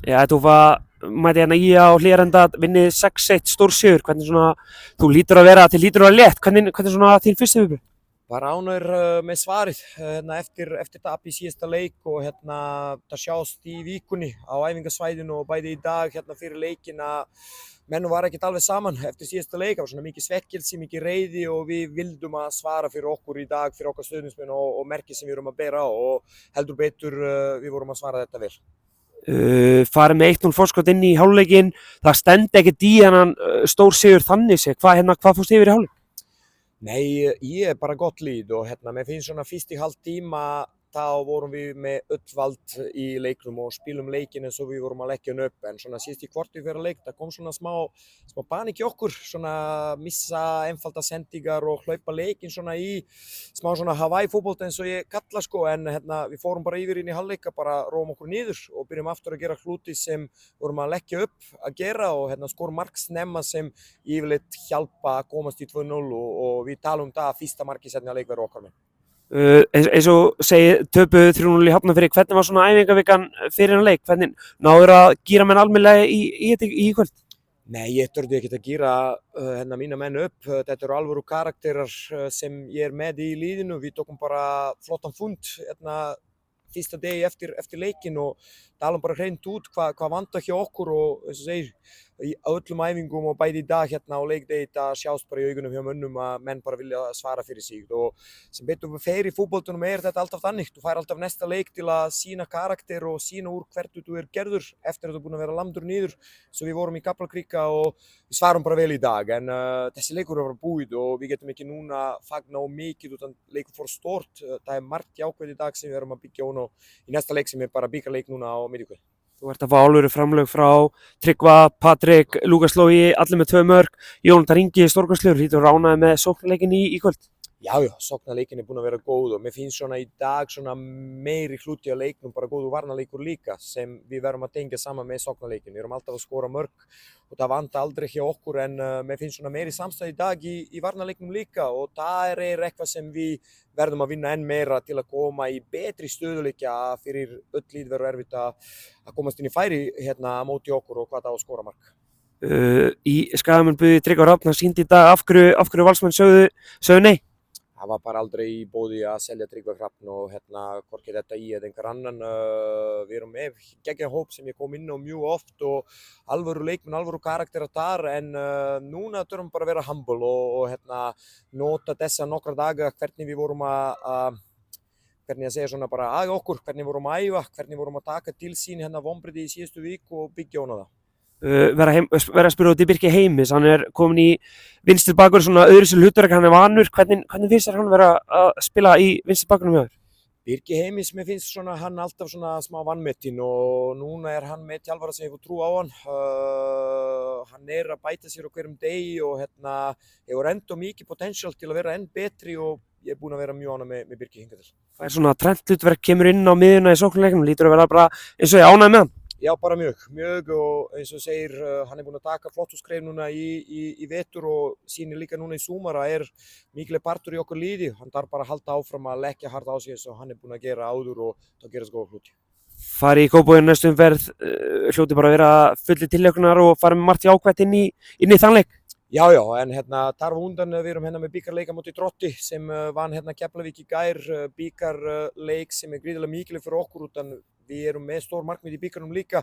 Tufa mæti hérna í á Hlíðarenda vinni 6-1 stórsigur, hvernig svona, þú lítur að vera, þið lítur að vera létt, hvernig svona þín fyrstu viðbrögð? Bara ánægður með svarið eftir tap í síðasta leik og það sjást í vikunni á æfingasvæðinu og bæði í dag fyrir leikin að menn var ekkert alveg saman eftir síðasta leik. Það var svona mikið svekkelsi, mikið reiði og við vildum að svara fyrir okkur í dag, fyrir okkar stuðningsmenn og merki sem við vorum að bera á og heldur betur við vorum að svara þetta vel. Farið með 1-0 forskot inn í hálfleikinn, það stend ekkert í hennan stórsigur þannig séð, hvað fórst yfir í hálfleik? Nei, ég er bara gott líð og mér finnst svona fyrst í hálftíma þá vorum við með öll vald í leiknum og spilum leikin eins og við vorum að leggja hann upp, en svona síðst í kvarti fyrir leik það kom svona smá panik í okkur, svona missa einfalda sendingar og hlaupa leikin svona í smá svona Hawaii fótbolta eins og ég kalla sko, en við fórum bara yfir inn í hálfleika, bara róum okkur niður og byrjum aftur að gera hluti sem vorum að leggja upp að gera og skorum mark snemma sem yfirleitt hjálpa að komast í 2-0 og við talum það fyrsta marki setni að leik verður okkar með. Eins og segi töpuðu 3-0 í Hafnarfirði, hvernig var svona æfingavikan fyrir hann leik, hvernig náður að gíra menn almennilega í kvöld? Nei, ég þurfti ekkert að gíra mína menn upp, þetta eru alvöru karakterar sem ég er með í liðinu, við tókum bara flottan fund fyrsta degi eftir leikin og talum bara hreint út hvað vantar hjá okkur og eins og segir á öllum æfingum og bæði í dag á leikdegi það sjást bara í augunum hjá mönnum að menn bara vilja svara fyrir sig og sem betur fer í fótboltunum þetta alltaf þannig, þú fær alltaf næsta leik til að sýna karakter og sýna úr hvernig þú gerður eftir að þú búin að vera lamdur niður, svo við vorum í Kaplakrika og við svarum bara vel í dag, en þessi leikur er bara búið og við getum ekki núna fagna á mikið utan leikur fór stort, það er margt jákvæð í dag sem við erum að byggja á í næsta leik sem er bara byggarleik núna á miðvikvöld. Þú ert að fá alvöru framlög frá Tryggva, Patrik, Lúkas Logi, allir með 2 mörk, Jónatan Ingi stórkostlegur, hlýtur ránaði með sóknarleikin í kvöld? Já, sóknarleikin er búin að vera góð og mér finnst svona í dag svona meiri hluti á leiknum, bara góður varnarleikur líka sem við verðum að tengja saman með sóknarleikin. Við erum alltaf að skora mörk og það vantar aldrei hjá okkur, en mér finnst svona meiri samstæð í dag í varnarleiknum líka og það er eitthvað sem við verðum að vinna enn meira til að koma í betri stöðuleika fyrir öll lið verður erfitt að komast inn í færi á móti okkur og hvað það á að skora mark. Í Skagamenn Tryggva Rafn, hann sýndi í dag af hverju Valsmenn sögðu nei? Það var bara aldrei í boði að selja Tryggva Hrafn og hvorki þetta í eða einhver annan. Við erum með geggjað hóp sem ég kom inn á mjög oft og alvöru leikmenn, alvöru karakterar þar, en núna þurfum bara að vera humble og nota þessa nokkra daga hvernig við vorum hvernig að segja svona bara að okkur, hvernig vorum að æfa, hvernig vorum að taka til sín vonbrigði í síðustu viku og byggja á það. Vera að spyrja út í Birki Heimis, hann er komin í vinstri bakur, svona öðruvísi hlutverk, hann er vanur, hvernig finnst þér hann vera að spila í vinstri bakunum hjá þér? Birki Heimis, mér finnst svona hann alltaf svona smá vanmetinn og núna er hann með þjálfara sem hefur trú á hann. Hann er að bæta sér á hverjum degi og hefur enda mikið potential til að vera enn betri og ég er búinn að vera mjög ánægður með Birki hingað til. Það er svona trend hlutverk, kemur inn á miðjuna í sóknarleiknum, lítur að vera bara eins og ég ánægður með hann? Já, bara mjög og eins og segir, hann er búinn að taka flottu skref núna í vetur og sýnir líka núna í sumar að er mikilvæg partur í okkur liði. Hann þarf bara að halda áfram að leggja hart á sig eins og hann er búinn að gera áður og það gerast góða hluti. Fari í Kópavogi næstu umferð, hljóti bara að vera fullir tilhlökkunar og fara með margt jákvætt inn í þann leik? Já, en þar undan við erum með bíkarleika móti Þrótti sem vann Keflavík í gær, bíkarleik sem er gríðarlega mikilvæg fyrir okkur utan við erum með stór markmið í bíkarnum líka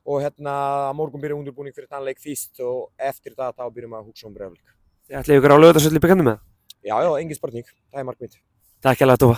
og á morgun byrja undirbúning fyrir þann leik fyrst og eftir það þá byrjum að hugsa Breiðablik. Þið ætlið ykkur á Laugardalsvelli í bikarnum með það? Já, engin spurning, það er markmið. Takk hérlega, Tófa.